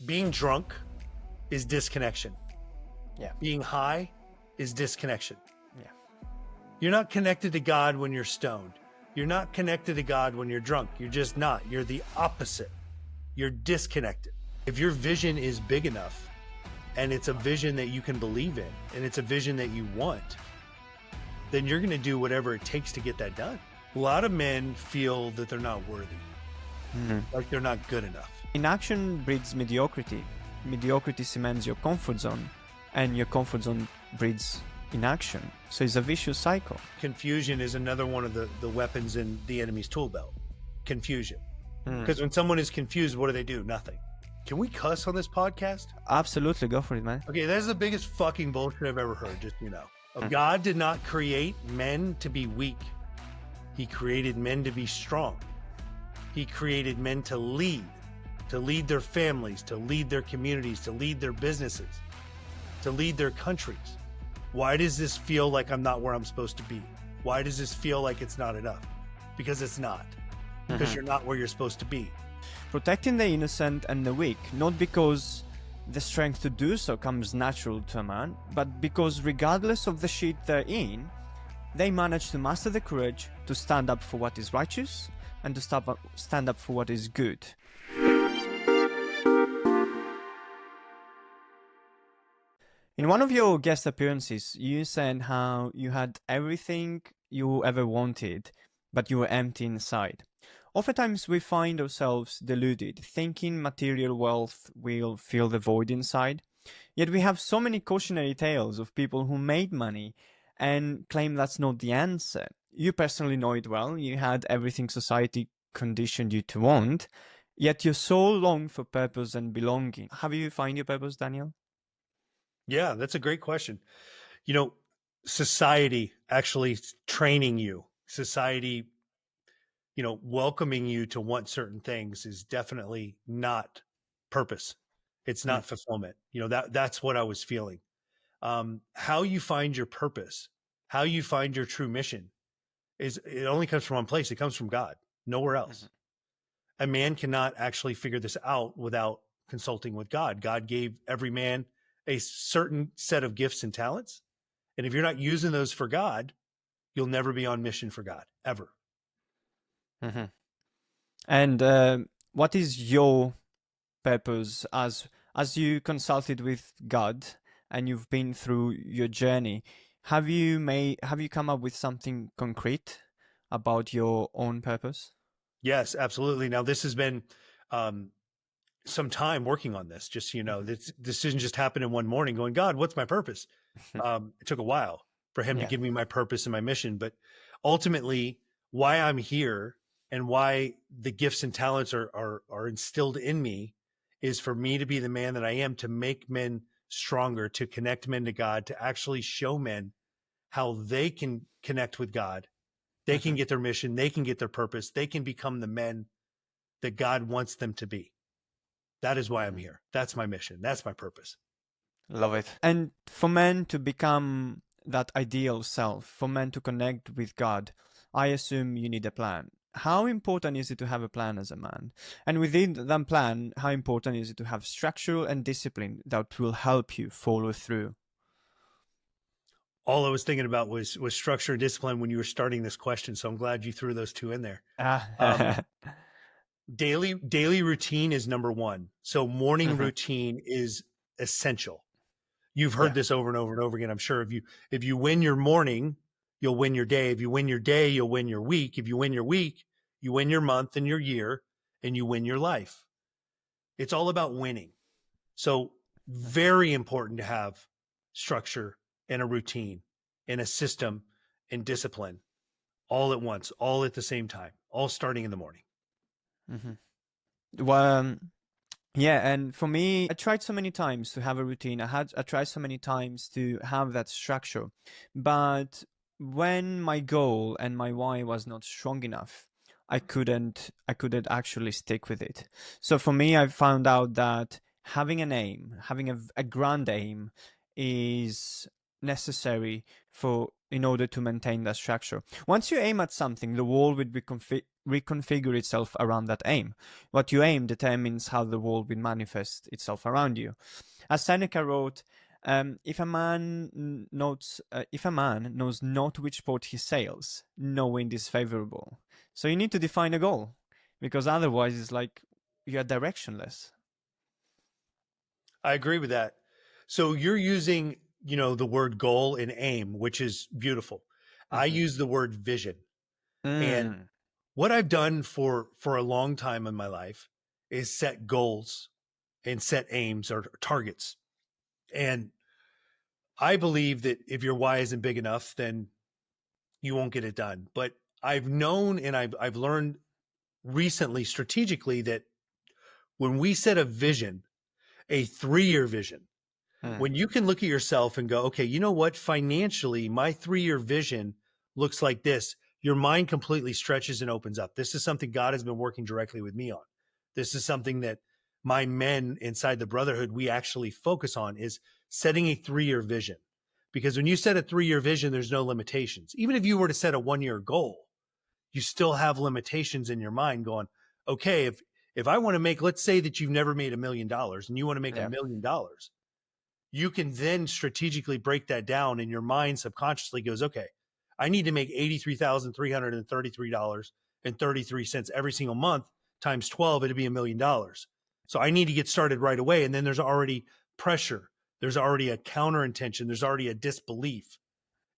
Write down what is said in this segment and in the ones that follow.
Being drunk is disconnection. Yeah. Being high is disconnection. Yeah. You're not connected to God when you're stoned. You're not connected to God when you're drunk. You're just not. You're the opposite. You're disconnected. If your vision is big enough and it's a vision that you can believe in and it's a vision that you want, then you're going to do whatever it takes to get that done. A lot of men feel that they're not worthy, like they're not good enough. Inaction breeds mediocrity. Mediocrity cements your comfort zone, and your comfort zone breeds inaction. So it's a vicious cycle. Confusion is another one of the weapons in the enemy's tool belt. Confusion. Because when someone is confused, what do? Nothing. Can we cuss on this podcast? Absolutely, go for it, man. Okay, that's the biggest fucking bullshit I've ever heard, just so you know. God did not create men to be weak. He created men to be strong. He created men to lead their families, to lead their communities, to lead their businesses, to lead their countries. Why does this feel like I'm not where I'm supposed to be? Why does this feel like it's not enough? Because it's not. Because you're not where you're supposed to be. Protecting the innocent and the weak, not because the strength to do so comes natural to a man, but because regardless of the shit they're in, they manage to master the courage to stand up for what is righteous and to stand up for what is good. In one of your guest appearances, you said how you had everything you ever wanted, but you were empty inside. Oftentimes we find ourselves deluded, thinking material wealth will fill the void inside. Yet we have so many cautionary tales of people who made money and claim that's not the answer. You personally know it well. You had everything society conditioned you to want, yet your soul longed for purpose and belonging. Have you found your purpose, Daniel? Yeah, that's a great question. You know, society actually training you, society, welcoming you to want certain things is definitely not purpose. It's not fulfillment. That's what I was feeling. How you find your purpose, how you find your true mission it only comes from one place. It comes from God, nowhere else. A man cannot actually figure this out without consulting with God. God gave every man a certain set of gifts and talents. And if you're not using those for God, you'll never be on mission for God, ever. And what is your purpose as you consulted with God and you've been through your journey? Have you come up with something concrete about your own purpose? Yes, absolutely. Now this has been some time working on this. Just so you know, this decision just happened in one morning. Going, God, what's my purpose? It took a while for him to give me my purpose and my mission, but ultimately, why I'm here and why the gifts and talents are instilled in me is for me to be the man that I am, to make men stronger, to connect men to God, to actually show men how they can connect with God. They can get their mission, they can get their purpose, they can become the men that God wants them to be. That is why I'm here. That's my mission. That's my purpose. Love it. And for men to become that ideal self, for men to connect with God, I assume you need a plan. How important is it to have a plan as a man? And within that plan, how important is it to have structure and discipline that will help you follow through? All I was thinking about was structure and discipline when you were starting this question. So I'm glad you threw those two in there. Daily routine is number one. So morning routine is essential. You've heard this over and over and over again. I'm sure if you win your morning, you'll win your day. If you win your day, you'll win your week. If you win your week, you win your month and your year, and you win your life. It's all about winning. So very important to have structure and a routine and a system and discipline all at once, all at the same time, all starting in the morning. Well, yeah, and for me, I tried so many times to have a routine. I tried so many times to have that structure, but when my goal and my why was not strong enough, I couldn't actually stick with it. So for me, I found out that having an aim, having a grand aim, is necessary for in order to maintain that structure. Once you aim at something, the world will reconfigure itself around that aim. What you aim determines how the world will manifest itself around you. As Seneca wrote, if a man knows not which port he sails, no wind is favorable. So you need to define a goal, because otherwise it's like you're directionless. I agree with that. So you're using, the word goal and aim, which is beautiful. I Mm-hmm. use the word vision. And Mm. what I've done for a long time in my life is set goals and set aims or targets. And I believe that if your why isn't big enough, then you won't get it done. But I've known and I've learned recently strategically that when we set a vision, a 3-year vision, Mm. when you can look at yourself and go, okay, you know what? Financially, my 3-year vision looks like this. Your mind completely stretches and opens up. This is something God has been working directly with me on. This is something that my men inside the Brotherhood, we actually focus on is setting a 3-year vision. Because when you set a 3-year vision, there's no limitations. Even if you were to set a 1-year goal, you still have limitations in your mind going, okay, if I want to make, let's say that you've never made $1 million and you want to make Yeah. $1 million, you can then strategically break that down and your mind subconsciously goes, okay, I need to make $83,333.33 every single month times 12, it'd be $1 million. So I need to get started right away. And then there's already pressure. There's already a counter intention. There's already a disbelief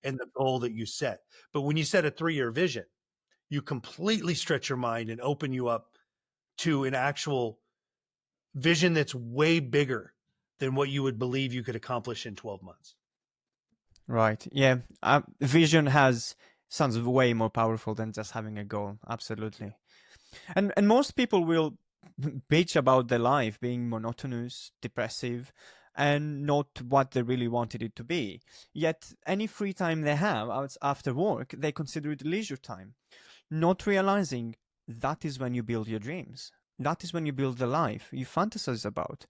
in the goal that you set. But when you set a 3-year vision, you completely stretch your mind and open you up to an actual vision that's way bigger than what you would believe you could accomplish in 12 months. Right. Yeah. Vision has sounds way more powerful than just having a goal. Absolutely. And most people will bitch about their life being monotonous, depressive, and not what they really wanted it to be. Yet any free time they have after work, they consider it leisure time, not realizing that is when you build your dreams. That is when you build the life you fantasize about.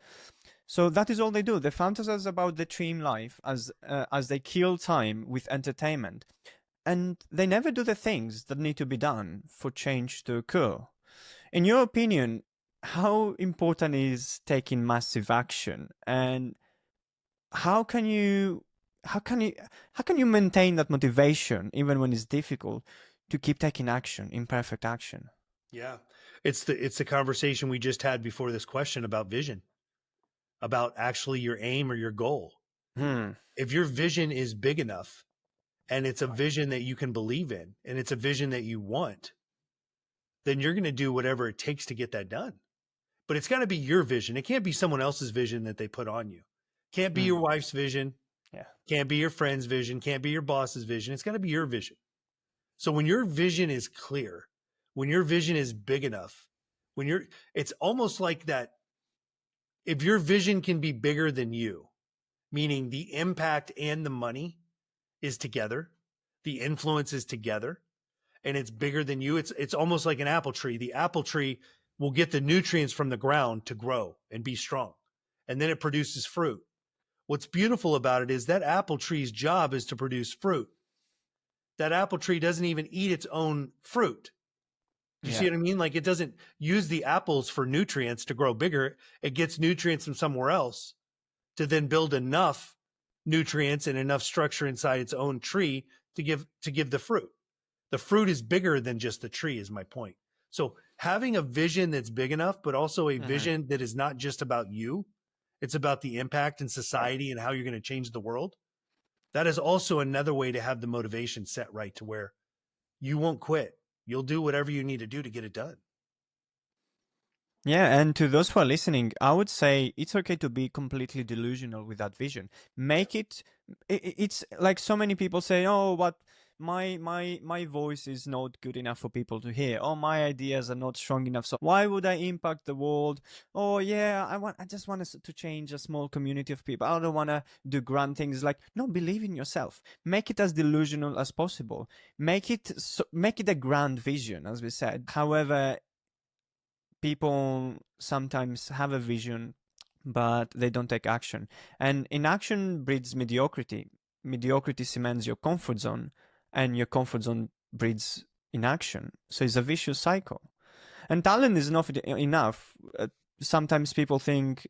So that is all they do. They fantasize about the dream life as they kill time with entertainment, and they never do the things that need to be done for change to occur. In your opinion, how important is taking massive action, and how can you how can you how can you maintain that motivation even when it's difficult to keep taking action, imperfect action? Yeah. It's the conversation we just had before this question about vision, about actually your aim or your goal. Hmm. If your vision is big enough and it's a vision that you can believe in and it's a vision that you want, then you're going to do whatever it takes to get that done. But it's got to be your vision. It can't be someone else's vision that they put on you. Can't be Hmm. your wife's vision, Yeah. can't be your friend's vision, can't be your boss's vision. It's got to be your vision. So when your vision is clear, when your vision is big enough, it's almost like that. If your vision can be bigger than you, meaning the impact and the money is together, the influence is together, and it's bigger than you, it's almost like an apple tree. The apple tree will get the nutrients from the ground to grow and be strong, and then it produces fruit. What's beautiful about it is that apple tree's job is to produce fruit. That apple tree doesn't even eat its own fruit. Do you see Yeah. what I mean? Like it doesn't use the apples for nutrients to grow bigger. It gets nutrients from somewhere else to then build enough nutrients and enough structure inside its own tree to give the fruit. The fruit is bigger than just the tree is my point. So having a vision that's big enough, but also a Hmm. vision that is not just about you, it's about the impact in society and how you're going to change the world. That is also another way to have the motivation set right to where you won't quit. You'll do whatever you need to do to get it done. Yeah, and to those who are listening, I would say it's okay to be completely delusional with that vision. Make it. It's like so many people say, "Oh, but my voice is not good enough for people to hear. Oh, my ideas are not strong enough. So why would I impact the world? Oh, yeah, I just want to change a small community of people. I don't want to do grand things. Like, no, believe in yourself. Make it as delusional as possible. Make it a grand vision, as we said. However, people sometimes have a vision but they don't take action, and inaction breeds mediocrity. mediocrity cements your comfort zone, and your comfort zone breeds inaction. So it's a vicious cycle. And talent is not enough. Sometimes people think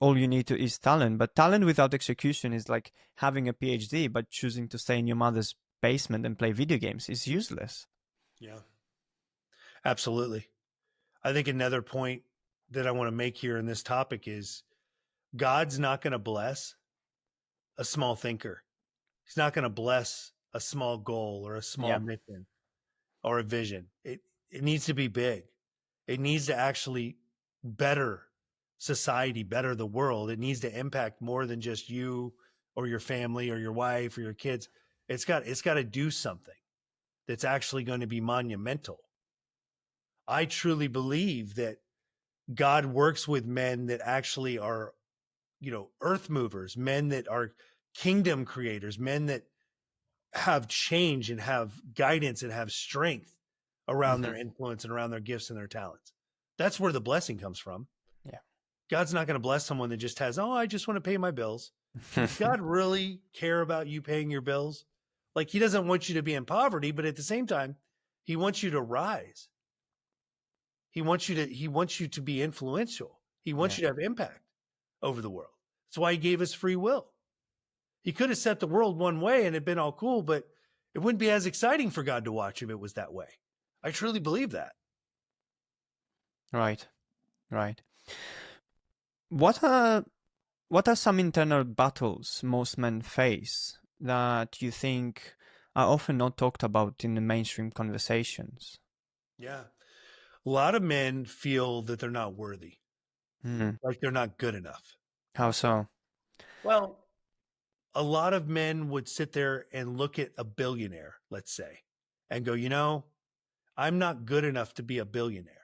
all you need to is talent, but talent without execution is like having a PhD but choosing to stay in your mother's basement and play video games. Is useless. Yeah, absolutely. I think another point that I want to make here in this topic is God's not going to bless a small thinker. He's not going to bless a small goal or a small Yeah. mission or a vision. It needs to be big. It needs to actually better society, better the world. It needs to impact more than just you or your family or your wife or your kids. It's got to do something that's actually going to be monumental. I truly believe that God works with men that actually are, earth movers, men that are kingdom creators, men that have change and have guidance and have strength around Hmm. their influence and around their gifts and their talents. That's where the blessing comes from. Yeah. God's not going to bless someone that just has, oh, I just want to pay my bills. Does God really care about you paying your bills? Like, he doesn't want you to be in poverty, but at the same time, he wants you to rise. He wants you to be influential. He wants Yeah. you to have impact over the world. That's why he gave us free will. He could have set the world one way and it'd been all cool, but it wouldn't be as exciting for God to watch if it was that way. I truly believe that. Right. Right. What are what are some internal battles most men face that you think are often not talked about in the mainstream conversations? Yeah. A lot of men feel that they're not worthy, Hmm. like they're not good enough. How so? Well, a lot of men would sit there and look at a billionaire, let's say, and go, I'm not good enough to be a billionaire.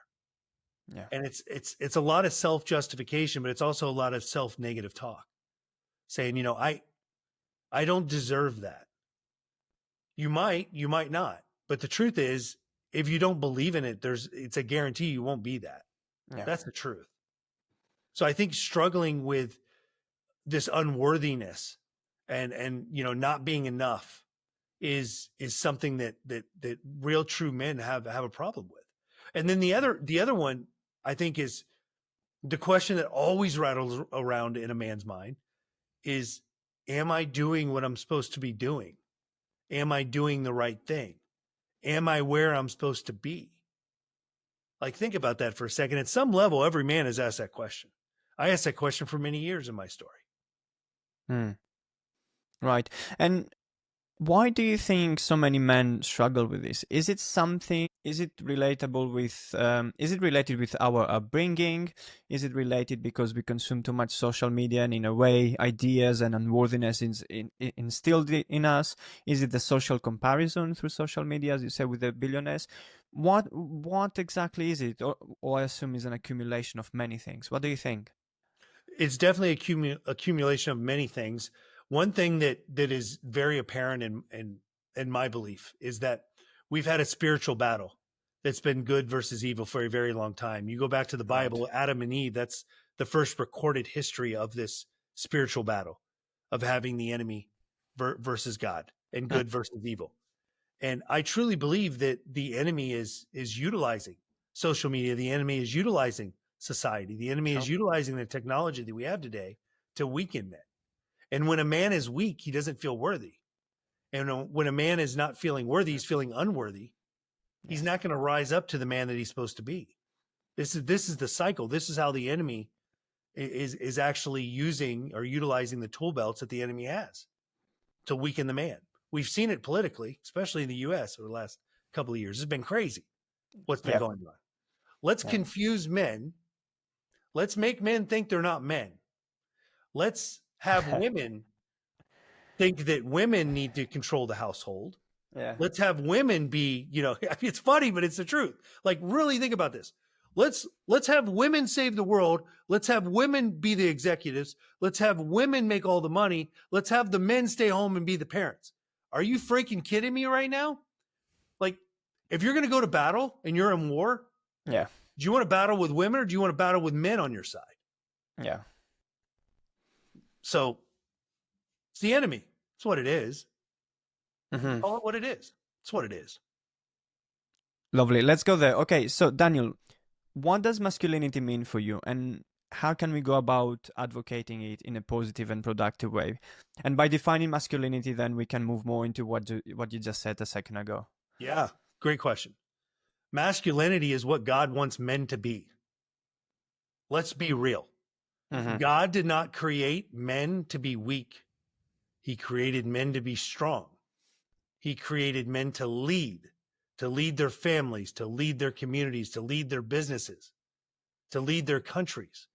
Yeah. And it's a lot of self-justification, but it's also a lot of self-negative talk saying, I don't deserve that. You might not. But the truth is, if you don't believe in it, it's a guarantee you won't be that. Yeah. That's the truth. So I think struggling with this unworthiness and not being enough is something that real true men have a problem with. And then the other one I think is the question that always rattles around in a man's mind is, am I doing what I'm supposed to be doing? Am I doing the right thing? Am I where I'm supposed to be? Like, think about that for a second. At some level, every man has asked that question. I asked that question for many years in my story. Hmm. Right. And why do you think so many men struggle with this? Is it something? Is it relatable with? Is it related with our upbringing? Is it related because we consume too much social media and, in a way, ideas and unworthiness instilled in us? Is it the social comparison through social media, as you said, with the billionaires? What exactly is it? Or I assume is an accumulation of many things. What do you think? It's definitely accumulation of many things. One thing that is very apparent in my belief is that we've had a spiritual battle that's been good versus evil for a very long time. You go back to the Right. Bible, Adam and Eve, that's the first recorded history of this spiritual battle of having the enemy versus God and Uh, good versus evil. And I truly believe that the enemy is utilizing social media. The enemy is utilizing society. The enemy is sure. utilizing the technology that we have today to weaken men. And when a man is weak, he doesn't feel worthy. And when a man is not feeling worthy, he's feeling unworthy. He's Yes. not going to rise up to the man that he's supposed to be. This is the cycle. This is how the enemy is actually using or utilizing the tool belts that the enemy has to weaken the man. We've seen it politically, especially in the US over the last couple of years. It's been crazy what's been Yeah. going on. Let's Yeah. confuse men. Let's make men think they're not men. Let's have women think that women need to control the household. Yeah. Let's have women be, it's funny, but it's the truth. Like, really think about this. Let's have women save the world. Let's have women be the executives. Let's have women make all the money. Let's have the men stay home and be the parents. Are you freaking kidding me right now? Like, if you're going to go to battle and you're in war, Yeah. do you want to battle with women or do you want to battle with men on your side? Yeah. So it's the enemy. It's what it is. Mhm. Call it what it is. It's what it is. Lovely. Let's go there. Okay, so Daniel, what does masculinity mean for you, and how can we go about advocating it in a positive and productive way? And by defining masculinity, then we can move more into what you just said a second ago. Yeah, great question. Masculinity is what God wants men to be. Let's be real. Mhm. God did not create men to be weak. He created men to be strong. He created men to lead their families, to lead their communities, to lead their businesses, to lead their countries,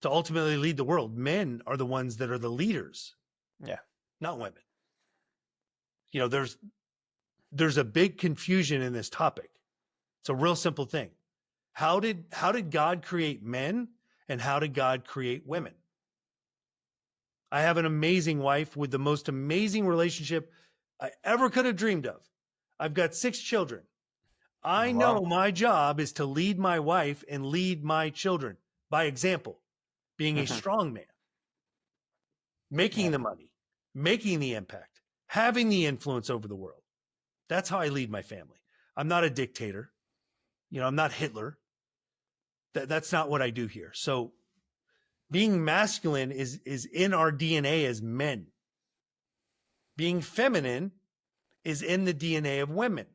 to ultimately lead the world. Men are the ones that are the leaders, Yeah. not women. You know, there's a big confusion in this topic. It's a real simple thing. How did God create men and how did God create women? I have an amazing wife with the most amazing relationship I ever could have dreamed of. I've got 6 children. I know Wow. my job is to lead my wife and lead my children by example, being a Mhm. strong man, making Yeah. the money, making the impact, having the influence over the world. That's how I lead my family. I'm not a dictator. You know, I'm not Hitler. That's not what I do here. So being masculine is in our DNA as men. Being feminine is in the DNA of women.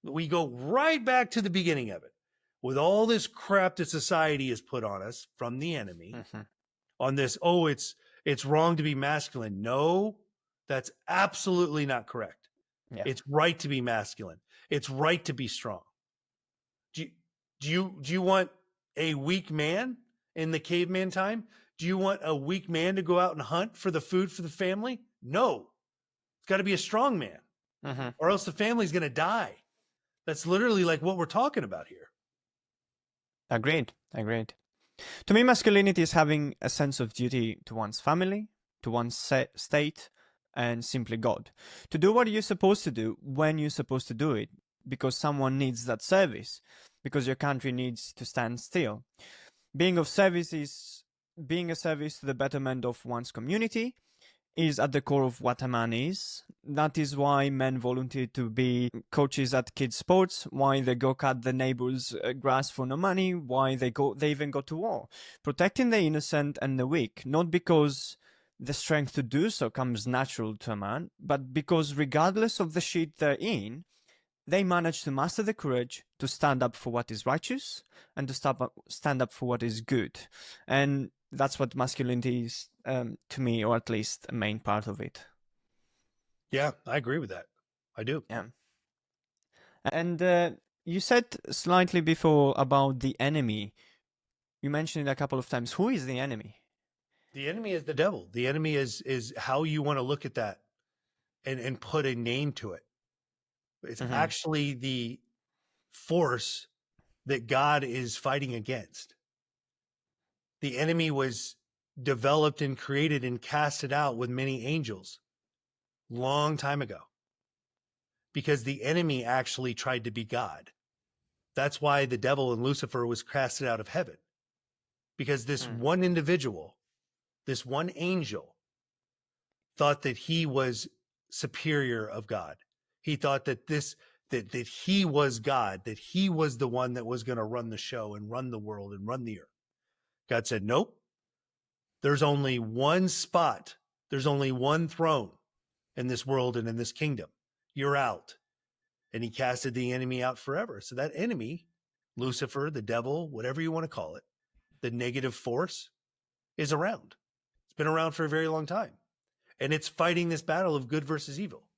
We go right back to the beginning of it with all this crap that society has put on us from the enemy Mhm. on this, oh, it's wrong to be masculine. No, that's absolutely not correct. Yeah. It's right to be masculine. It's right to be strong. Do you, do you want a weak man in the caveman time? Do you want a weak man to go out and hunt for the food for the family? No. It's got to be a strong man, Mhm. or else the family's going to die. That's literally like what we're talking about here. Agreed. Agreed. To me, masculinity is having a sense of duty to one's family, to one's state, and simply God. To do what you're supposed to do when you're supposed to do it, because someone needs that service, because your country needs to stand still. Being of service is being a service to the betterment of one's community is at the core of what a man is. That is why men volunteer to be coaches at kids' sports, why they go cut the neighbor's grass for no money, why they even go to war. Protecting the innocent and the weak, not because the strength to do so comes natural to a man, but because regardless of the shit they're in, they manage to master the courage to stand up for what is righteous and to stand up for what is good. And that's what masculinity is to me, or at least a main part of it. Yeah, I agree with that. I do. Yeah. And you said slightly before about the enemy. You mentioned it a couple of times. Who is the enemy? The enemy is the devil. The enemy is how you want to look at that and put a name to it. It's Mm-hmm. actually the force that God is fighting against. The enemy was developed and created and casted out with many angels long time ago because the enemy actually tried to be God. That's why the devil and Lucifer was casted out of heaven, because this Mm. one individual, this one angel, thought that he was superior of God. He thought that that he was God, that he was the one that was going to run the show and run the world and run the earth. God said, "Nope. There's only one spot. There's only one throne in this world and in this kingdom. You're out." And he casted the enemy out forever. So that enemy, Lucifer, the devil, whatever you want to call it, the negative force, is around. It's been around for a very long time. And it's fighting this battle of good versus evil.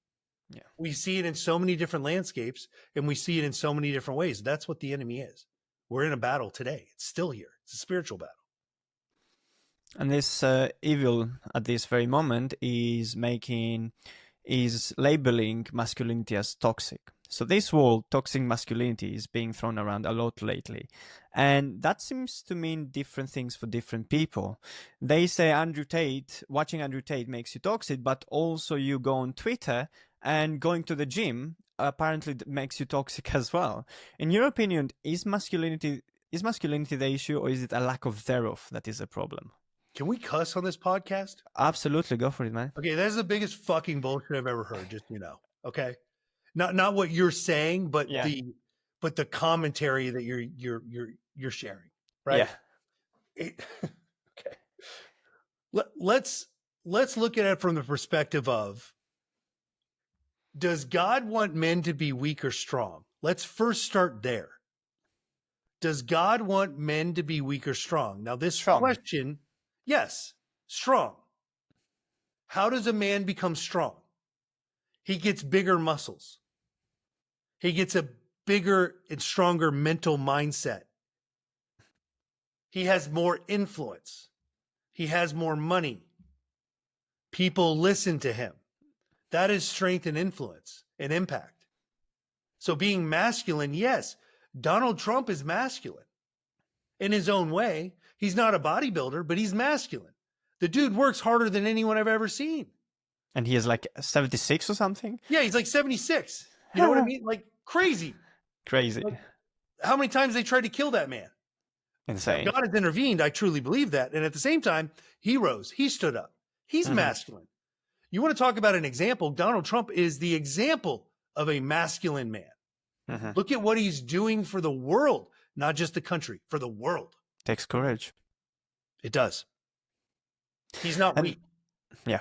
Yeah. We see it in so many different landscapes and we see it in so many different ways. That's what the enemy is. We're in a battle today. It's still here. It's a spiritual battle. And this evil at this very moment is labeling masculinity as toxic. So this word toxic masculinity is being thrown around a lot lately. And that seems to mean different things for different people. They say watching Andrew Tate makes you toxic, but also you go on Twitter and going to the gym apparently makes you toxic as well. In your opinion, is masculinity the issue, or is it a lack of thereof that is a problem? Can we cuss on this podcast? Absolutely, go for it, man. Okay, that's the biggest fucking bullshit I've ever heard. Just okay. Not what you're saying, but Yeah. the commentary that you're sharing, Yeah. right? Okay. Let's look at it from the perspective of, does God want men to be weak or strong? Let's first start there. Does God want men to be weak or strong? Now, this Strong. question, yes, strong. How does a man become strong? He gets bigger muscles. He gets a bigger and stronger mental mindset. He has more influence. He has more money. People listen to him. That is strength and influence and impact. So being masculine, yes, Donald Trump is masculine in his own way. He's not a bodybuilder, but he's masculine. The dude works harder than anyone I've ever seen. And he is like 76 or something? Yeah, he's like 76. You know what I mean? Like crazy. Crazy. Like, how many times they tried to kill that man? Insane. Now, God has intervened. I truly believe that. And at the same time, he rose. He stood up. He's masculine. You want to talk about an example? Donald Trump is the example of a masculine man. Look at what he's doing for the world, not just the country, for the world. Takes courage. It does. He's not weak. Yeah.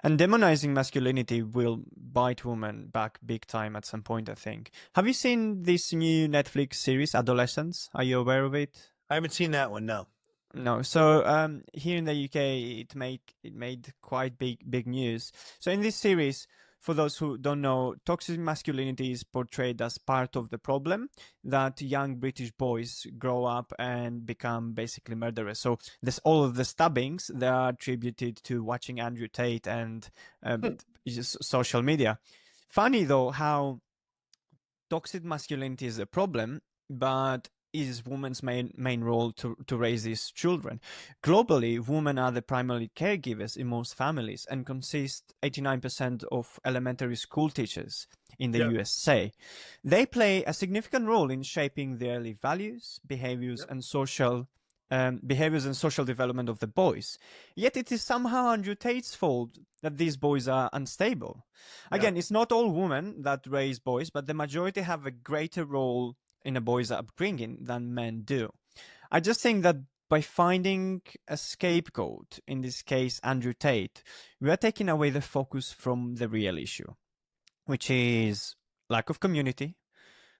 And demonizing masculinity will bite women back big time at some point, I think. Have you seen this new Netflix series, Adolescence? Are you aware of it? I haven't seen that one, no. No. So here in the UK, it made quite big news. So in this series, for those who don't know, toxic masculinity is portrayed as part of the problem, that young British boys grow up and become basically murderers. So there's all of the stabbings that are attributed to watching Andrew Tate and social media. Funny though how toxic masculinity is a problem, but is women's main role to raise these children. Globally, women are the primary caregivers in most families and consist 89% of elementary school teachers in the USA. They play a significant role in shaping the early values, behaviors, and social development of the boys. Yet it is somehow Andrew Tate's fault that these boys are unstable. Again, it's not all women that raise boys, but the majority have a greater role in a boy's upbringing than men do. I just think that by finding a scapegoat, in this case Andrew Tate, we are taking away the focus from the real issue, which is lack of community,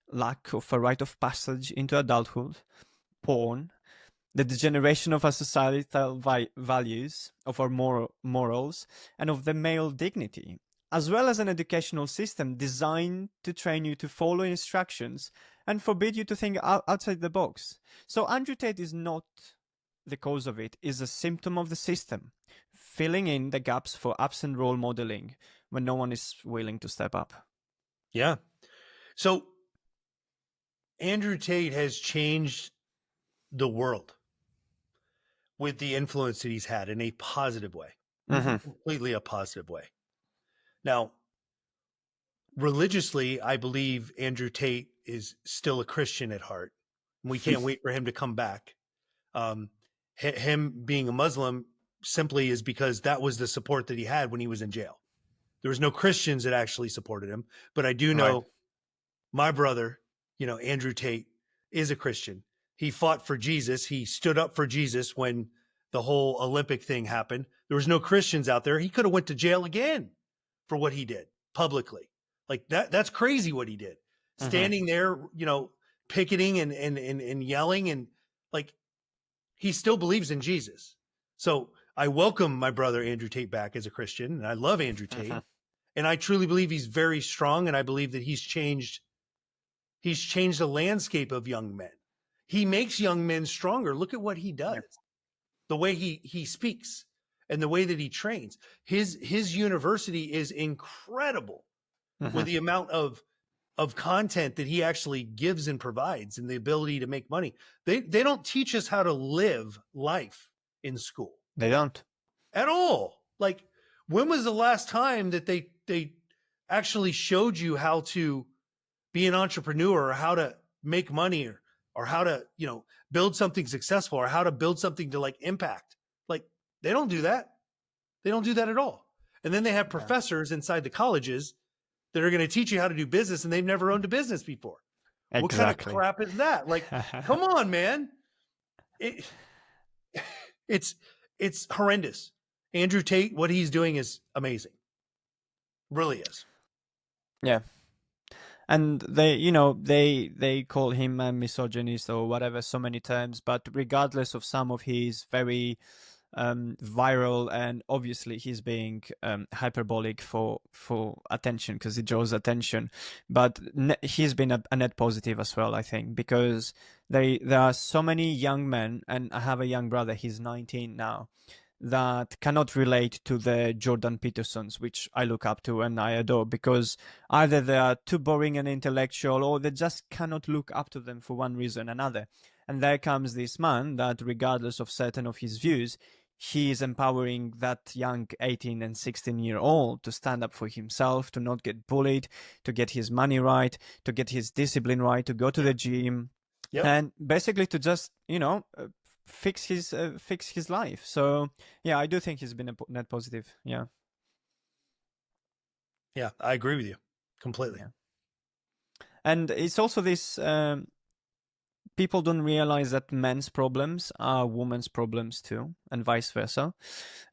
lack of a rite of passage into adulthood, porn, the degeneration of our societal values, of our morals, and of the male dignity, as well as an educational system designed to train you to follow instructions and forbid you to think outside the box. So Andrew Tate is not the cause of it, is a symptom of the system, filling in the gaps for absent role modeling when no one is willing to step up. Yeah. So Andrew Tate has changed the world with the influence that he's had in a positive way, completely a positive way. Now, religiously, I believe Andrew Tate is still a Christian at heart. We can't wait for him to come back. Him being a Muslim simply is because that was the support that he had when he was in jail. There was no Christians that actually supported him, but I do know my brother, Andrew Tate, is a Christian. He fought for Jesus. He stood up for Jesus when the whole Olympic thing happened. There was no Christians out there. He could have went to jail again for what he did publicly. Like that's crazy what he did. Standing there, picketing and yelling, and like he still believes in Jesus. So I welcome my brother Andrew Tate back as a Christian, and I love Andrew Tate. And I truly believe he's very strong, and I believe that he's changed the landscape of young men. He makes young men stronger. Look at what he does. The way he speaks and the way that he trains. His university is incredible with the amount of content that he actually gives and provides, and the ability to make money. They don't teach us how to live life in school. They don't. At all. Like, when was the last time that they actually showed you how to be an entrepreneur or how to make money or or how to, build something successful, or how to build something to like impact. Like they don't do that. They don't do that at all. And then they have Yeah. professors inside the colleges that are going to teach you how to do business, and they've never owned a business before. What kind of Exactly. crap is that? Like, come on, man. It, it's horrendous. Andrew Tate, what he's doing is amazing. Really is. Yeah. And they call him a misogynist or whatever, so many terms, but regardless of some of his very viral, and obviously he's being hyperbolic for attention because it draws attention, but he's been a net positive as well, I think, because there are so many young men, and I have a young brother, he's 19 now, that cannot relate to the Jordan Petersons, which I look up to and I adore, because either they are too boring and intellectual, or they just cannot look up to them for one reason or another. And there comes this man that, regardless of certain of his views, he is empowering that young 18 and 16-year-old to stand up for himself, to not get bullied, to get his money right, to get his discipline right, to go to the gym, and basically to just, fix his life. So yeah, I do think he's been a net positive. Yeah, I agree with you completely. Yeah. And it's also this, people don't realize that men's problems are women's problems too, and vice versa.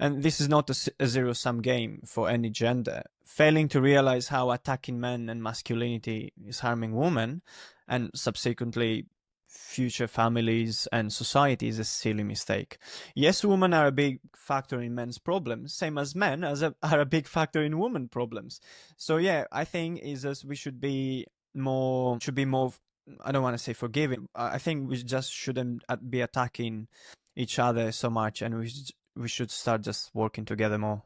And this is not a zero-sum game for any gender. Failing to realize how attacking men and masculinity is harming women, and subsequently future families and society, is a silly mistake. Yes, women are a big factor in men's problems, same as men are a big factor in women problems. So yeah, I think is as we should be more, I don't want to say forgiving. I think we just shouldn't be attacking each other so much, and we should start just working together more.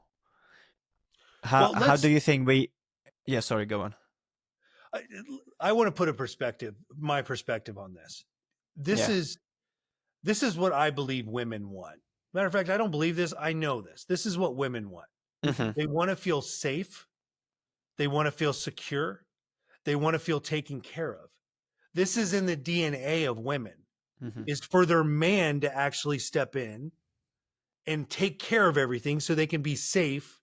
How do you think we? Yeah, sorry, go on. I want to put my perspective on this. This is what I believe women want. Matter of fact, I don't believe this. I know this. This is what women want. Mm-hmm. They want to feel safe. They want to feel secure. They want to feel taken care of. This is in the DNA of women, is for their man to actually step in and take care of everything so they can be safe,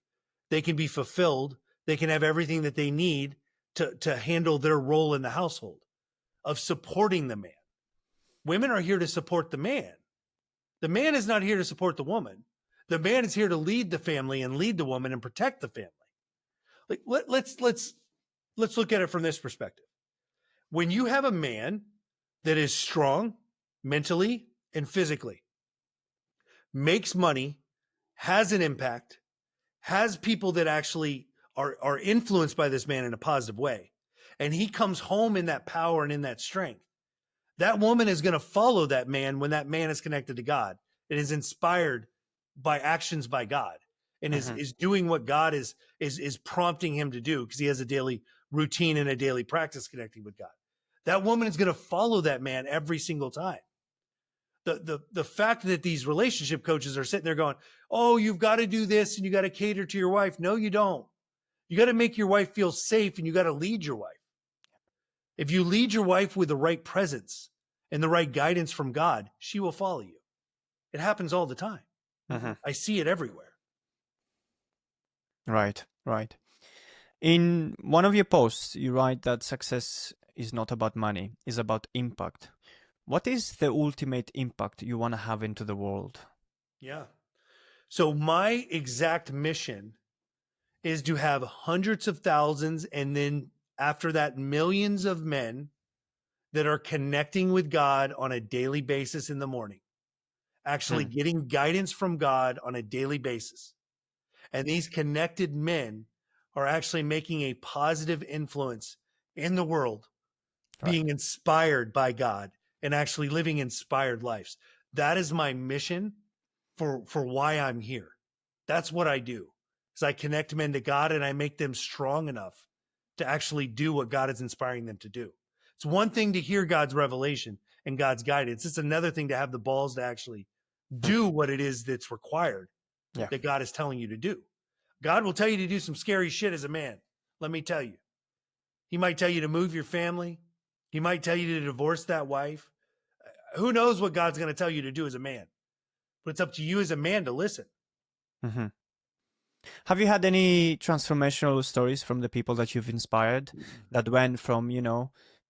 they can be fulfilled, they can have everything that they need to handle their role in the household, of supporting the man. Women are here to support the man. The man is not here to support the woman. The man is here to lead the family and lead the woman and protect the family. Like let's look at it from this perspective. When you have a man that is strong mentally and physically, makes money, has an impact, has people that actually are influenced by this man in a positive way, and he comes home in that power and in that strength, that woman is going to follow that man when that man is connected to God and is inspired by actions by God, and is doing what God is prompting him to do, because he has a daily routine and a daily practice connecting with God. That woman is going to follow that man every single time. The fact that these relationship coaches are sitting there going, oh, you've got to do this and you got to cater to your wife. No, you don't. You got to make your wife feel safe, and you got to lead your wife. If you lead your wife with the right presence and the right guidance from God, she will follow you. It happens all the time. I see it everywhere. Right. In one of your posts, you write that success is not about money, it's about impact. What is the ultimate impact you want to have into the world? Yeah. So my exact mission is to have hundreds of thousands, and then after that, millions of men that are connecting with God on a daily basis in the morning, actually getting guidance from God on a daily basis. And these connected men are actually making a positive influence in the world, being inspired by God and actually living inspired lives. That is my mission for why I'm here. That's what I do. Is I connect men to God, and I make them strong enough to actually do what God is inspiring them to do. It's one thing to hear God's revelation and God's guidance. It's another thing to have the balls to actually do what it is that's required that God is telling you to do. God will tell you to do some scary shit as a man. Let me tell you. He might tell you to move your family. He might tell you to divorce that wife. Who knows what God's going to tell you to do as a man? But it's up to you as a man to listen. Hmm. Have you had any transformational stories from the people that you've inspired that went from,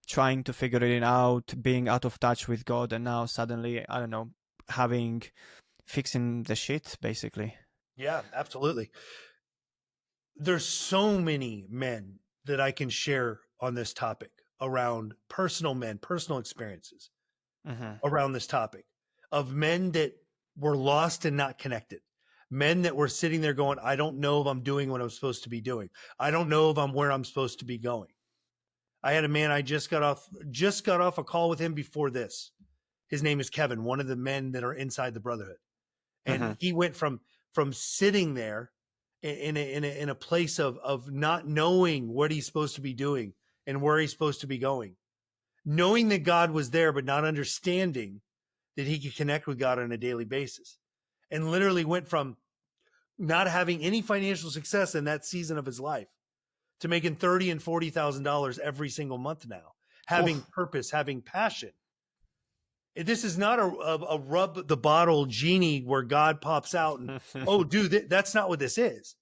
trying to figure it out, being out of touch with God, and now suddenly, I don't know, fixing the shit, basically? Yeah, absolutely. There's so many men that I can share on this topic around personal men, personal experiences Hmm. around this topic of men that were lost and not connected. Men that were sitting there going, I don't know if I'm doing what I'm supposed to be doing. I don't know if I'm where I'm supposed to be going. I had a man I just got off a call with him before this. His name is Kevin, one of the men that are inside the Brotherhood. And Hmm. he went from sitting there in a place of not knowing what he's supposed to be doing and where he's supposed to be going, knowing that God was there, but not understanding that he could connect with God on a daily basis, and literally went from not having any financial success in that season of his life to making $30,000 and $40,000 every single month now, having Oof. purpose, having passion. This is not a rub the bottle genie where God pops out and, oh, dude, that's not what this is.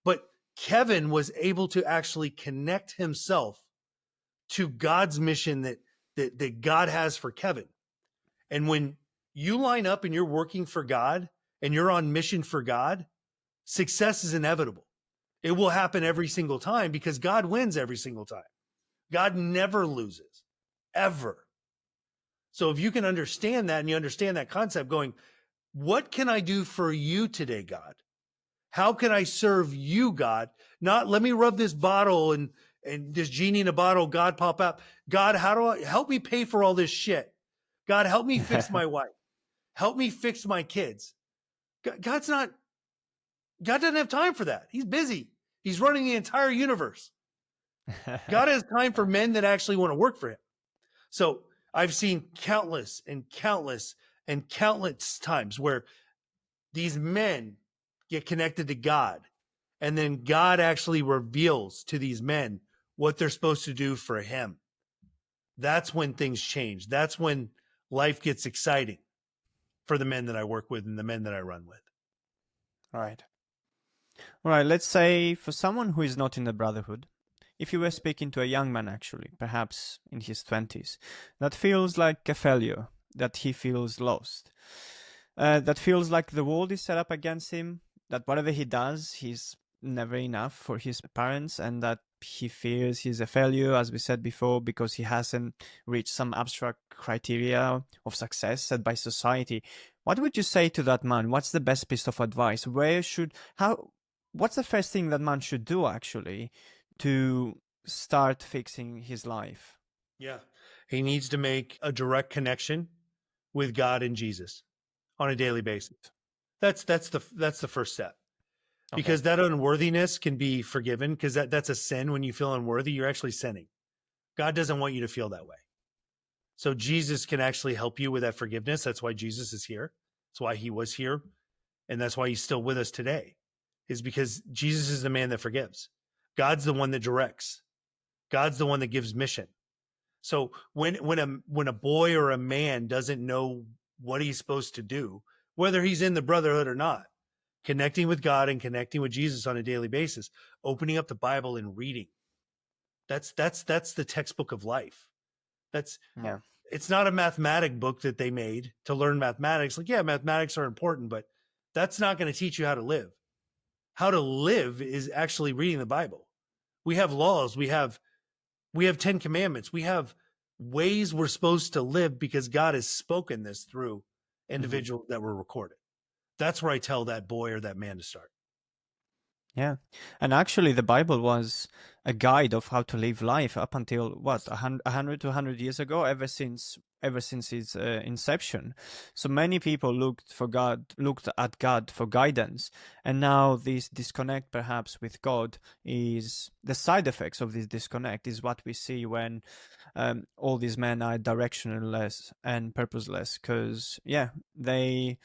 But Kevin was able to actually connect himself to God's mission that God has for Kevin. And when you line up and you're working for God and you're on mission for God, success is inevitable. It will happen every single time because God wins every single time. God never loses, ever. So if you can understand that and you understand that concept going, what can I do for you today, God? How can I serve you, God? Not let me rub this bottle and this genie in a bottle, God pop up. God, how do I help me pay for all this shit? God, help me fix my wife. Help me fix my kids. God's not, God doesn't have time for that. He's busy. He's running the entire universe. God has time for men that actually want to work for him. So I've seen countless and countless and countless times where these men get connected to God, and then God actually reveals to these men what they're supposed to do for him. That's when things change. That's when life gets exciting for the men that I work with and the men that I run with. Right. All right, let's say for someone who is not in the Brotherhood, if you were speaking to a young man actually, perhaps in his 20s, that feels like a failure, that he feels lost, that feels like the world is set up against him, that whatever he does, he's never enough for his parents, and that he fears he's a failure, as we said before, because he hasn't reached some abstract criteria of success set by society. What would you say to that man? What's the best piece of advice? What's the first thing that man should do actually to start fixing his life? Yeah. He needs to make a direct connection with God and Jesus on a daily basis. That's the first step. Okay. Because that unworthiness can be forgiven because that's a sin. When you feel unworthy, you're actually sinning. God doesn't want you to feel that way. So Jesus can actually help you with that forgiveness. That's why Jesus is here. That's why he was here. And that's why he's still with us today, is because Jesus is the man that forgives. God's the one that directs. God's the one that gives mission. So when a boy or a man doesn't know what he's supposed to do, whether he's in the Brotherhood or not, connecting with God and connecting with Jesus on a daily basis, opening up the Bible and reading. That's the textbook of life. That's Yeah. It's not a mathematic book that they made to learn mathematics. Like, yeah, mathematics are important, but that's not going to teach you how to live. How to live is actually reading the Bible. We have laws, we have 10 commandments. We have ways we're supposed to live because God has spoken this through Hmm. individuals that were recorded. That's where I tell that boy or that man to start. Yeah. And actually, the Bible was a guide of how to live life up until what, 100 to 100 years ago, ever since its inception. So many people looked at God for guidance, and now this disconnect, perhaps with God, is the side effects of this disconnect. Is what we see when all these men are directionless and purposeless, because yeah, they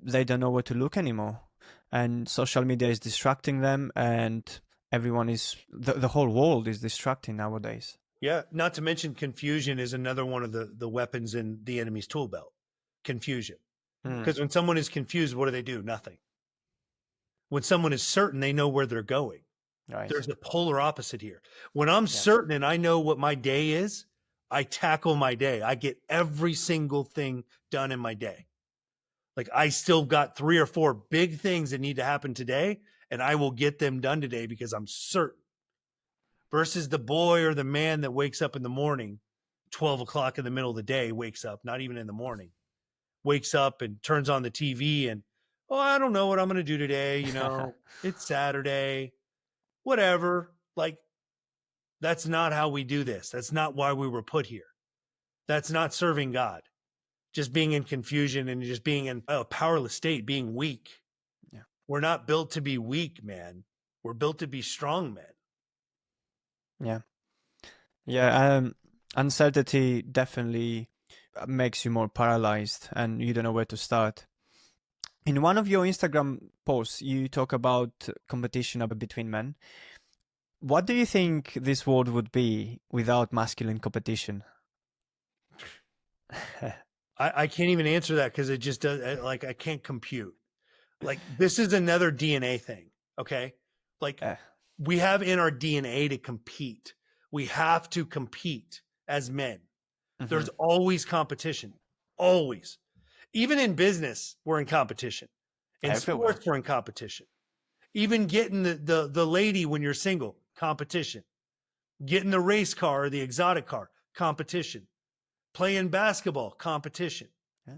don't know where to look anymore, and social media is distracting them, and the whole world is distracting nowadays. Yeah. Not to mention confusion is another one of the weapons in the enemy's tool belt. Confusion. Mm, Because when someone is confused, what do? Nothing. When someone is certain, they know where they're going. right. There's a polar opposite here. When I'm Yeah. certain and I know what my day is, I tackle my day. I get every single thing done in my day. Like I still got 3 or 4 big things that need to happen today, and I will get them done today because I'm certain. Versus the boy or the man that wakes up in the morning, 12 o'clock in the middle of the day, wakes up, not even in the morning, wakes up and turns on the TV and, oh, I don't know what I'm going to do today. It's Saturday, whatever. Like, that's not how we do this. That's not why we were put here. That's not serving God. Just being in confusion and just being in a powerless state, being weak. Yeah. We're not built to be weak, man. We're built to be strong men. Yeah. Yeah. Uncertainty definitely makes you more paralyzed and you don't know where to start. In one of your Instagram posts, you talk about competition between men. What do you think this world would be without masculine competition? I can't even answer that because it just does, like, I can't compute. Like, this is another DNA thing. Okay. Like, Eh, we have in our DNA to compete. We have to compete as men. mhm. There's always competition. Always. Even in business, we're in competition. In Everywhere. sports, we're in competition. Even getting the lady when you're single, competition. Getting the race car or the exotic car, competition. Playing basketball, competition. Yeah.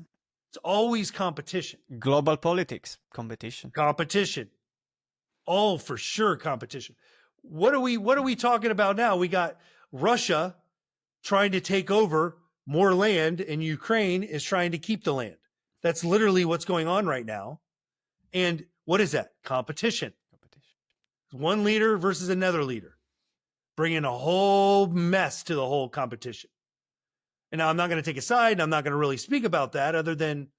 It's always competition. Global politics, competition. Competition. Oh, for sure, competition. What are we talking about now? We got Russia trying to take over more land, and Ukraine is trying to keep the land. That's literally what's going on right now. And what is that? Competition. Competition. One leader versus another leader, bringing a whole mess to the whole competition. And now I'm not going to take a side, and I'm not going to really speak about that other than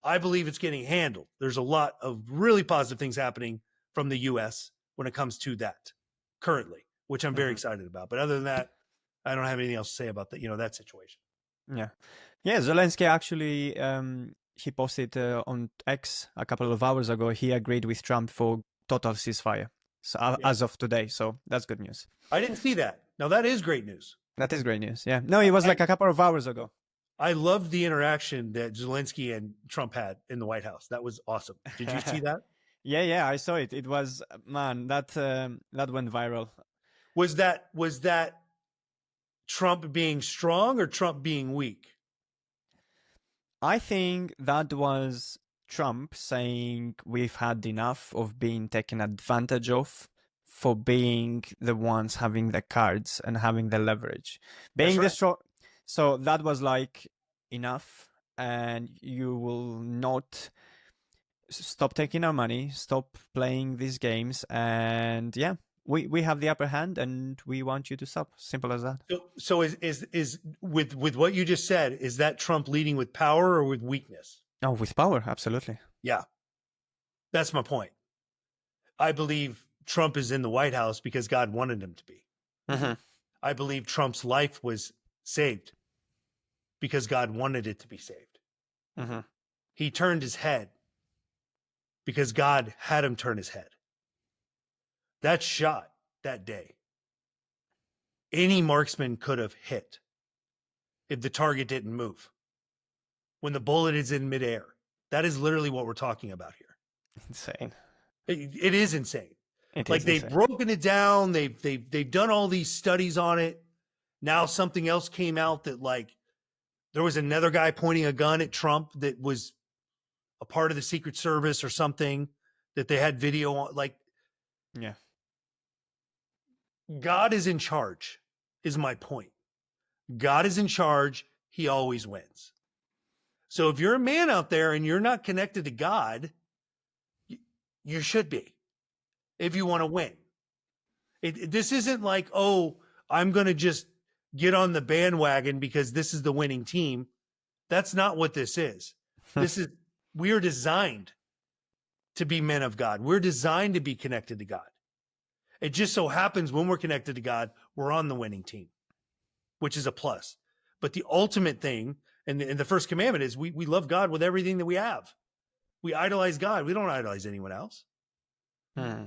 I believe it's getting handled. There's a lot of really positive things happening from the US when it comes to that currently, which I'm very Mhm. excited about. But other than that, I don't have anything else to say about that, that situation. Yeah. Yeah, Zelensky actually, he posted on X a couple of hours ago. He agreed with Trump for total ceasefire. So Yeah. as of today, so that's good news. I didn't see that. Now that is great news. That is great news. Yeah. No, it was like a couple of hours ago. I loved the interaction that Zelensky and Trump had in the White House. That was awesome. Did you see that? Yeah, I saw it. It was man, that went viral. Was that Trump being strong or Trump being weak? I think that was Trump saying we've had enough of being taken advantage of for being the ones having the cards and having the leverage. That's Being the right. strong. So that was like enough, and you will not stop taking our money, stop playing these games, and yeah, we have the upper hand, and we want you to stop. Simple as that. So is with what you just said, is that Trump leading with power or with weakness? Oh, with power, absolutely. Yeah, that's my point. I believe Trump is in the White House because God wanted him to be. Mm-hmm. I believe Trump's life was saved because God wanted it to be saved. Mm-hmm. He turned his head because God had him turn his head. That shot that day, any marksman could have hit if the target didn't move. When the bullet is in midair, that is literally what we're talking about here. Insane. It is insane. It Like is they've insane. broken it down. They've done all these studies on it. Now something else came out that like there was another guy pointing a gun at Trump that was a part of the Secret Service or something that they had video on. Like Yeah. God is in charge, is my point. God is in charge. He always wins. So if you're a man out there and you're not connected to God, you should be if you want to win. This isn't like, oh, I'm going to just get on the bandwagon because this is the winning team. That's not what this is. We are designed to be men of God. We're designed to be connected to God. It just so happens when we're connected to God, we're on the winning team. which is a plus. But the ultimate thing, and the first commandment is we love God with everything that we have. We idolize God. We don't idolize anyone else. Hmm.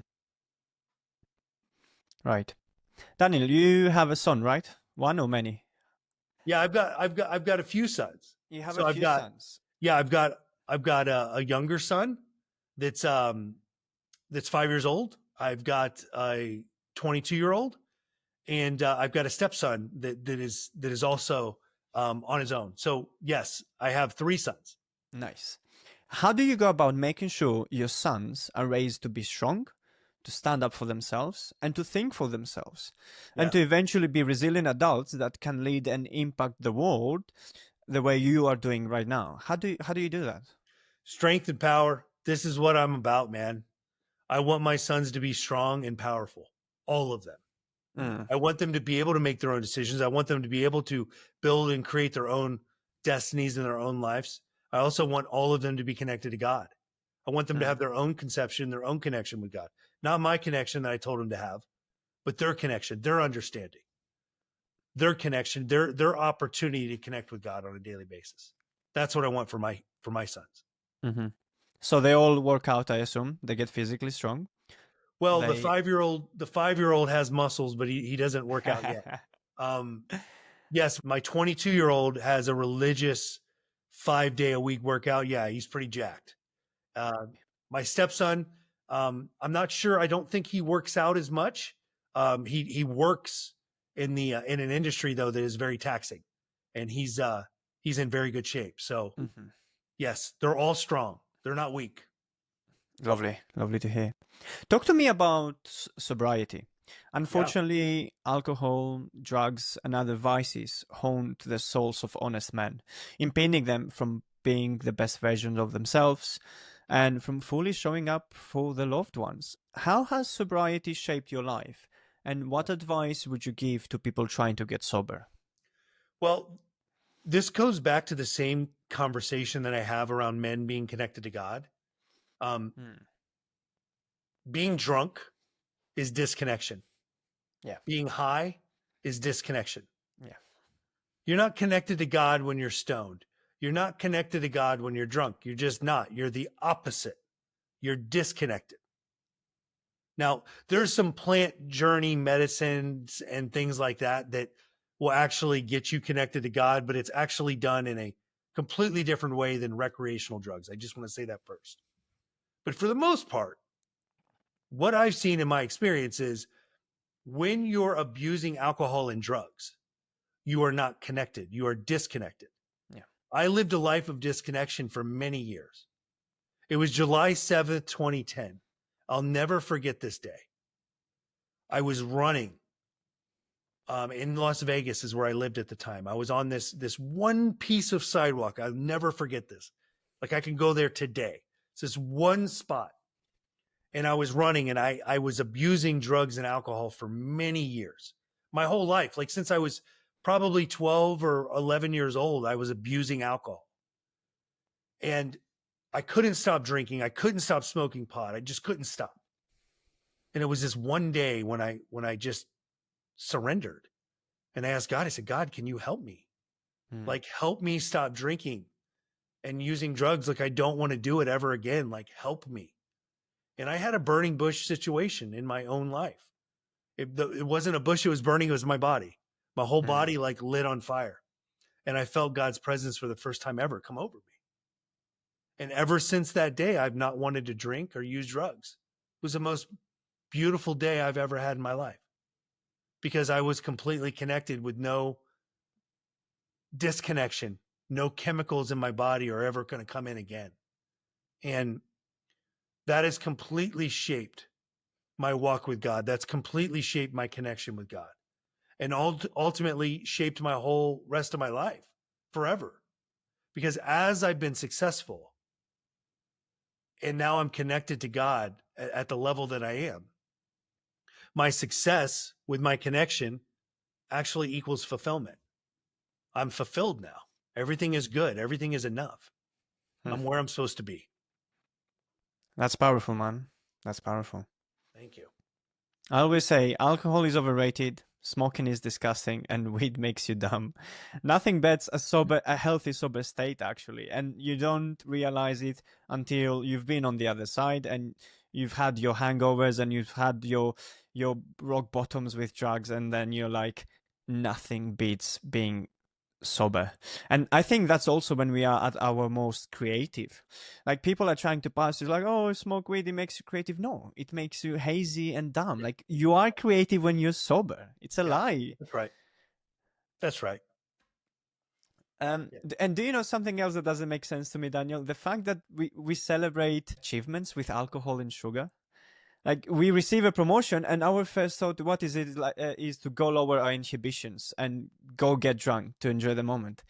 Right. Daniel, you have a son, right? One or many? Yeah, I've got a few sons. You have a So I've few got sons. yeah, I've got a younger son that's 5 years old. I've got a 22-year-old, and I've got a stepson that is also on his own. So yes, I have three sons. Nice. How do you go about making sure your sons are raised to be strong, to stand up for themselves, and to think for themselves, and Yeah, to eventually be resilient adults that can lead and impact the world the way you are doing right now? How do you do that? strength and power. This is what I'm about, man. I want my sons to be strong and powerful, all of them. Mm, I want them to be able to make their own decisions. I want them to be able to build and create their own destinies in their own lives. I also want all of them to be connected to God. I want them to mm. have their own conception, their own connection with God. Not my connection that I told them to have, but their connection, their understanding, their connection, their opportunity to connect with God on a daily basis. That's what I want for my sons. Mm-hmm. So they all work out, I assume. They get physically strong. Well, They. the 5-year-old has muscles, but he doesn't work out yet. Um, Yes, my 22-year-old has a religious 5-day-a-week workout. Yeah, he's pretty jacked. Uh, my stepson, I'm not sure. I don't think he works out as much. He works in the in an industry though that is very taxing, and he's in very good shape. So Mhm. yes, they're all strong. They're not weak. Lovely, lovely to hear. Talk to me about sobriety. Yeah. Unfortunately, alcohol, drugs, and other vices haunt the souls of honest men, impeding them from being the best version of themselves and from fully showing up for their loved ones. How has sobriety shaped your life? And what advice would you give to people trying to get sober? Well, this goes back to the same conversation that I have around men being connected to God. Um, Hmm. being drunk is disconnection. Yeah, Being high is disconnection. yeah. You're not connected to God when you're stoned. You're not connected to God when you're drunk. You're just not. You're the opposite. You're disconnected. Now, there's some plant journey medicines and things like that that will actually get you connected to God, but it's actually done in a completely different way than recreational drugs. I just want to say that first. But for the most part, what I've seen in my experience is when you're abusing alcohol and drugs, you are not connected. You are disconnected. Yeah. I lived a life of disconnection for many years. It was July 7th, 2010. I'll never forget this day. I was running in Las Vegas is where I lived at the time. I was on this one piece of sidewalk. I'll never forget this. Like I can go there today. It's this one spot. And I was running and I was abusing drugs and alcohol for many years. My whole life, like since I was probably 12 or 11 years old, I was abusing alcohol. And I couldn't stop drinking. I couldn't stop smoking pot. I just couldn't stop. And it was this one day when I just surrendered and I asked God, I said, God, can you help me? Hmm. Like help me stop drinking and using drugs. Like I don't want to do it ever again. Like help me. And I had a burning bush situation in my own life. It wasn't a bush, it was burning, it was my body. My whole Hmm. body like lit on fire. And I felt God's presence for the first time ever come over me. And ever since that day, I've not wanted to drink or use drugs. It was the most beautiful day I've ever had in my life because I was completely connected with no disconnection. No chemicals in my body are ever going to come in again. And that has completely shaped my walk with God. That's completely shaped my connection with God and ultimately shaped my whole rest of my life forever. Because as I've been successful and now I'm connected to God at the level that I am, my success with my connection actually equals fulfillment. I'm fulfilled now. Everything is good. Everything is enough. Hmm. I'm where I'm supposed to be. That's powerful, man. That's powerful. Thank you. I always say alcohol is overrated, Smoking is disgusting, and weed makes you dumb. Nothing beats a healthy sober state, actually, and you don't realize it until you've been on the other side and you've had your hangovers and you've had your rock bottoms with drugs, and then you're like, nothing beats being sober. And I think that's also when we are at our most creative. Like, people are trying to pass it like, oh, smoke weed, it makes you creative. No, it makes you hazy and dumb. Like, you are creative when you're sober. It's a Yeah, lie. that's right. That's right. Yeah. And do you know something else that doesn't make sense to me, Daniel? The fact that we celebrate achievements with alcohol and sugar. Like, we receive a promotion and our first thought, what is it like, is to go lower our inhibitions and go get drunk to enjoy the moment.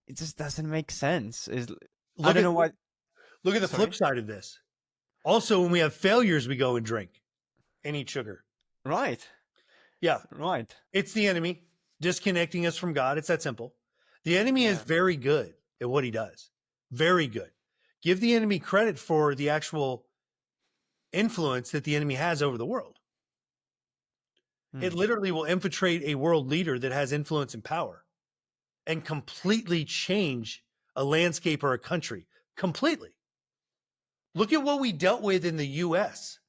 It just doesn't make sense. I Look don't at know why. look at the flip Sorry. side of this. Also, when we have failures, we go and drink and eat sugar. Right. Yeah, Right. it's the enemy disconnecting us from God. It's that simple. The enemy is Yeah. very good at what he does. Very good. Give the enemy credit for the actual influence that the enemy has over the world. It Hmm. literally will infiltrate a world leader that has influence and power and completely change a landscape or a country. Completely. Look at what we dealt with in the US.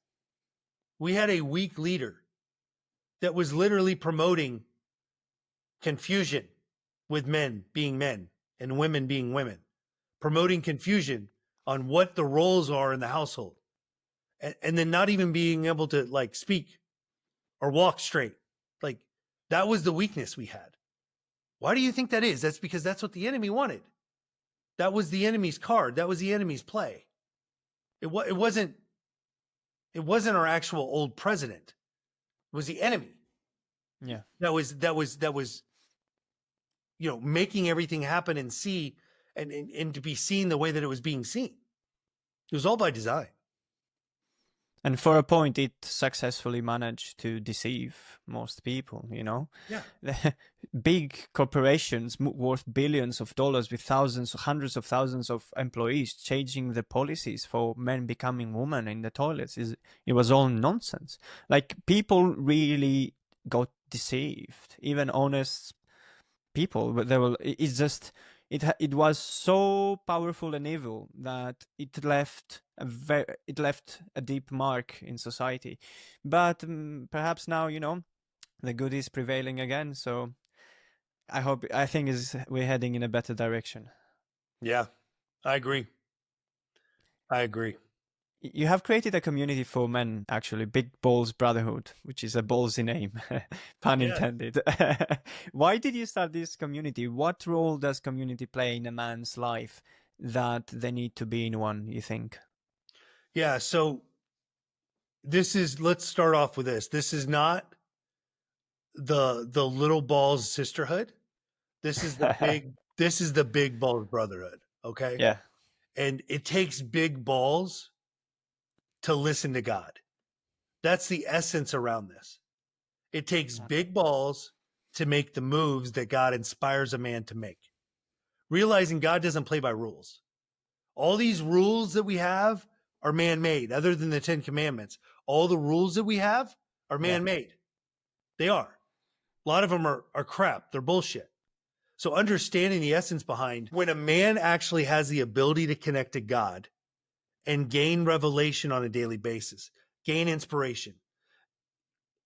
We had a weak leader that was literally promoting confusion with men being men and women being women, promoting confusion on what the roles are in the household, and then not even being able to like speak or walk straight. Like, that was the weakness we had. Why do you think that is? That's because that's what the enemy wanted. That was the enemy's card. That was the enemy's play. It wasn't our actual old president. It was the enemy Yeah. that was making everything happen and see and to be seen the way that it was being seen. It was all by design. And for a point, it successfully managed to deceive most people, you know? Yeah. Big corporations worth billions of dollars with thousands, hundreds of thousands of employees changing the policies for men becoming women in the toilets. It was all nonsense. Like, people really got deceived. Even honest people, but they will. It's just it was so powerful and evil that it left a deep mark in society. But perhaps now, the good is prevailing again. So I think we're heading in a better direction. Yeah. I agree. I agree. You have created a community for men, actually, Big Balls Brotherhood, which is a ballsy name, pun Yeah. intended. Why did you start this community? What role does community play in a man's life that they need to be in one, you think? Yeah. So let's start off with this. This is not the little balls sisterhood. This is the big balls brotherhood. Okay. Yeah. And it takes big balls to listen to God. That's the essence around this. It takes big balls to make the moves that God inspires a man to make. Realizing God doesn't play by rules. All these rules that we have are man made, other than the 10 Commandments. All the rules that we have are Yeah. man made. They are. A lot of them are crap. They're bullshit. So understanding the essence behind when a man actually has the ability to connect to God and gain revelation on a daily basis, gain inspiration.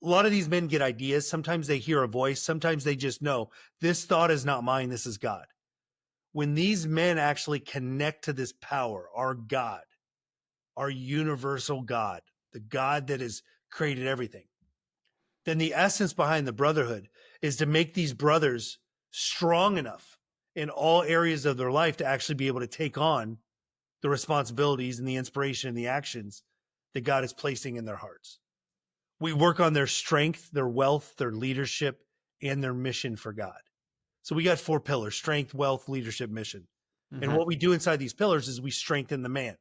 A lot of these men get ideas. Sometimes they hear a voice. Sometimes they just know this thought is not mine. This is God. When these men actually connect to this power, our God, our universal God, the God that has created everything, then the essence behind the brotherhood is to make these brothers strong enough in all areas of their life to actually be able to take on the responsibilities and the inspiration and the actions that God is placing in their hearts. We work on their strength, their wealth, their leadership, and their mission for God. So we got 4 pillars: strength, wealth, leadership, mission. And Mm-hmm. what we do inside these pillars is we strengthen the man.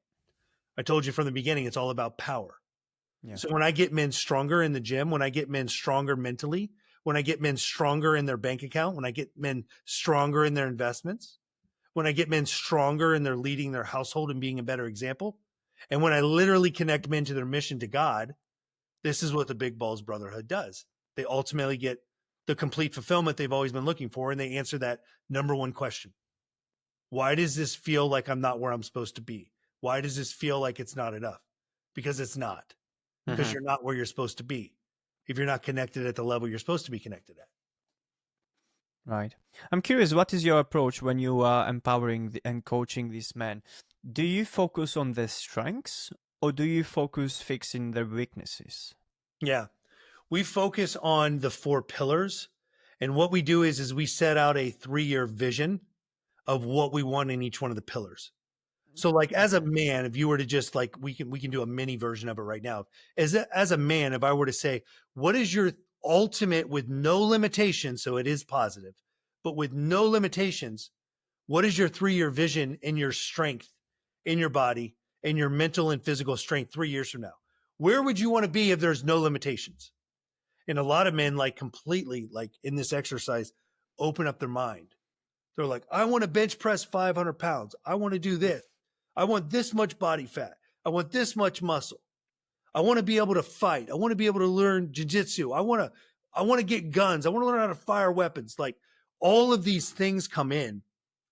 I told you from the beginning, it's all about power. Yeah. So when I get men stronger in the gym, when I get men stronger mentally, when I get men stronger in their bank account, when I get men stronger in their investments, when I get men stronger in their leading their household and being a better example, and when I literally connect men to their mission to God, this is what the Big Balls Brotherhood does. They ultimately get the complete fulfillment they've always been looking for, and they answer that number one question. Why does this feel like I'm not where I'm supposed to be? Why does this feel like it's not enough? Because it's not. Because Mhm. you're not where you're supposed to be if you're not connected at the level you're supposed to be connected at. Right. I'm curious, what is your approach when you are empowering and coaching these men? Do you focus on their strengths or do you focus fixing their weaknesses? Yeah. We focus on the 4 pillars. And what we do is we set out a 3-year vision of what we want in each one of the pillars. So like as a Okay. man, if you were to just like, we can do a mini version of it right now. As a man, if I were to say, what is your ultimate with no limitations? So it is positive, but with no limitations, what is your 3-year vision in your strength, in your body, in your mental and physical strength 3 years from now? Where would you want to be if there's no limitations? And a lot of men like completely like in this exercise, open up their mind. They're like, I want to bench press 500 pounds. I want to do this. I want this much body fat. I want this much muscle. I want to be able to fight. I want to be able to learn jujitsu. I want to get guns. I want to learn how to fire weapons. Like all of these things come in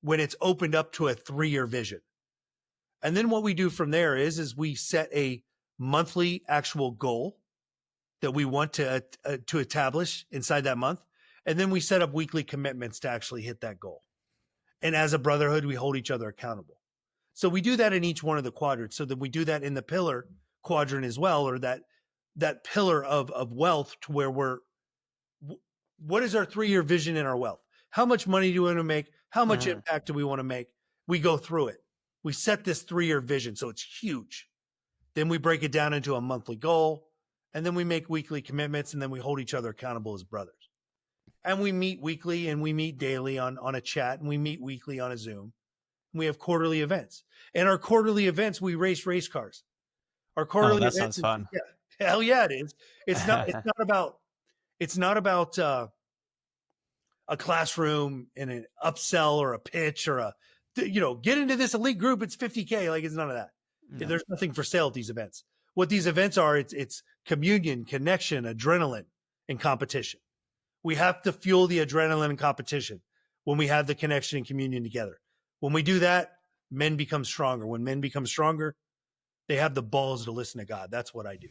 when it's opened up to a 3-year vision. And then what we do from there is we set a monthly actual goal that we want to establish inside that month. And then we set up weekly commitments to actually hit that goal. And as a brotherhood, we hold each other accountable. So we do that in each one of the quadrants. So that we do that in the pillar quadrant as well, or that pillar of wealth, to where what is our 3-year vision in our wealth? How much money do we want to make? How much Mhm. impact do we want to make? We go through it. We set this 3-year vision. So it's huge. Then we break it down into a monthly goal, and then we make weekly commitments, and then we hold each other accountable as brothers. And we meet weekly and we meet daily on a chat, and we meet weekly on a Zoom. We have quarterly events. And our quarterly events, we race cars. Our Oh, quarterly that events sounds is, fun. yeah, hell yeah, it is. It's not about a classroom and an upsell or a pitch or get into this elite group. It's 50K. Like it's none of that. No. There's nothing for sale at these events. What these events are, it's communion, connection, adrenaline, and competition. We have to fuel the adrenaline and competition when we have the connection and communion together. When we do that, men become stronger. When men become stronger, they have the balls to listen to God. That's what I do.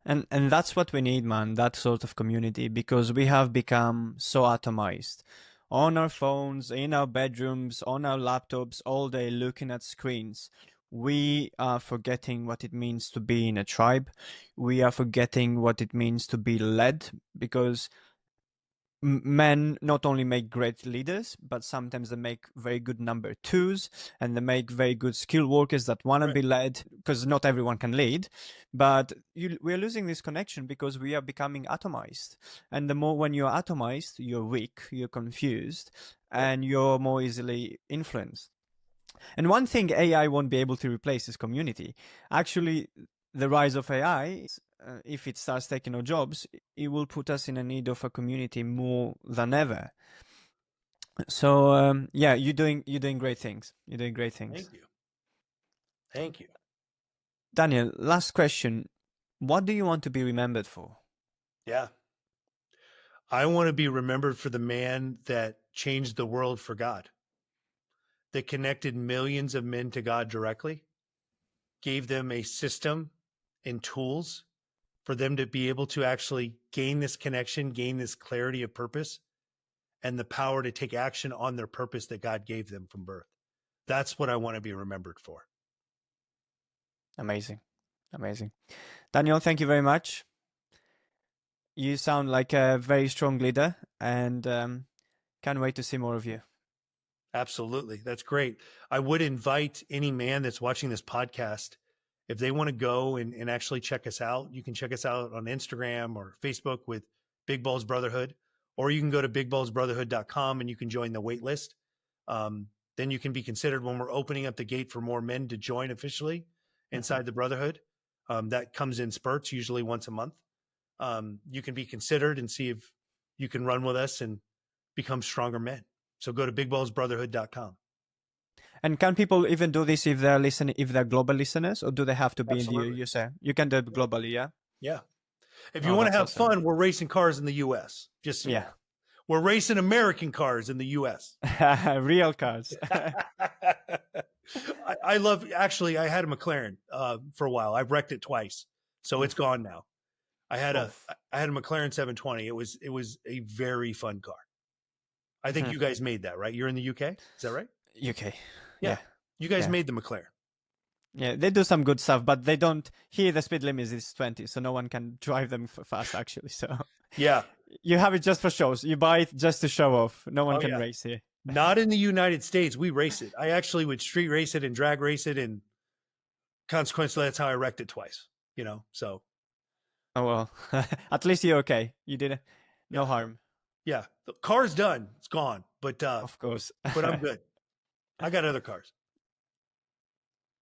And that's what we need, man, that sort of community, because we have become so atomized. On our phones, in our bedrooms, on our laptops, all day looking at screens. We are forgetting what it means to be in a tribe. We are forgetting what it means to be led, because men not only make great leaders, but sometimes they make very good number twos, and they make very good skill workers that want to Right. be led, because not everyone can lead. But we're losing this connection because we are becoming atomized. And the more when you're atomized, you're weak, you're confused, Yep. and you're more easily influenced. And one thing AI won't be able to replace is community. Actually, the rise of AI, if it starts taking our jobs, it will put us in a need of a community more than ever. So yeah, you're doing great things. You're doing great things. Thank you. Thank you. Daniel, last question. What do you want to be remembered for? Yeah. I want to be remembered for the man that changed the world for God, that connected millions of men to God directly, gave them a system and tools for them to be able to actually gain this connection, gain this clarity of purpose, and the power to take action on their purpose that God gave them from birth. That's what I want to be remembered for. Amazing. Amazing. Daniel, thank you very much. You sound like a very strong leader, and can't wait to see more of you. Absolutely. That's great. I would invite any man that's watching this podcast, if they want to go and actually check us out, you can check us out on Instagram or Facebook with Big Balls Brotherhood, or you can go to bigballsbrotherhood.com and you can join the wait list. Then you can be considered when we're opening up the gate for more men to join officially inside the Brotherhood. That comes in spurts, usually once a month. You can be considered and see if you can run with us and become stronger men. So go to bigballsbrotherhood.com. And can people even do this if they're listening, if they're global listeners, or do they have to be in the Absolutely. USA? You can do it globally, yeah? Yeah. If you Oh, want to that's have awesome. fun, we're racing cars in the US, just so you Yeah. know. We're racing American cars in the US. Real cars. I love, actually, I had a McLaren for a while. I've wrecked it twice. So it's Oof. gone now. I had a Oof. McLaren 720. It was a very fun car. I think Hmm. you guys made that, right? You're in the UK? Is that right? UK. Yeah. Yeah. You guys Yeah. made the McLaren. Yeah, they do some good stuff, but they don't. Here, the speed limit is 20, so no one can drive them fast, actually. So Yeah. you have it just for shows. You buy it just to show off. No one Oh can yeah. race here. Not in the United States. We race it. I actually would street race it and drag race it, and consequently, that's how I wrecked it twice. So Oh well, at least you're okay. You did no yeah, harm, yeah. The car's done. It's gone. But of course. I'm good. I got other cars.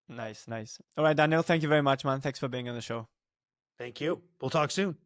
Nice, nice. All right, Daniel, thank you very much, man. Thanks for being on the show. Thank you. We'll talk soon.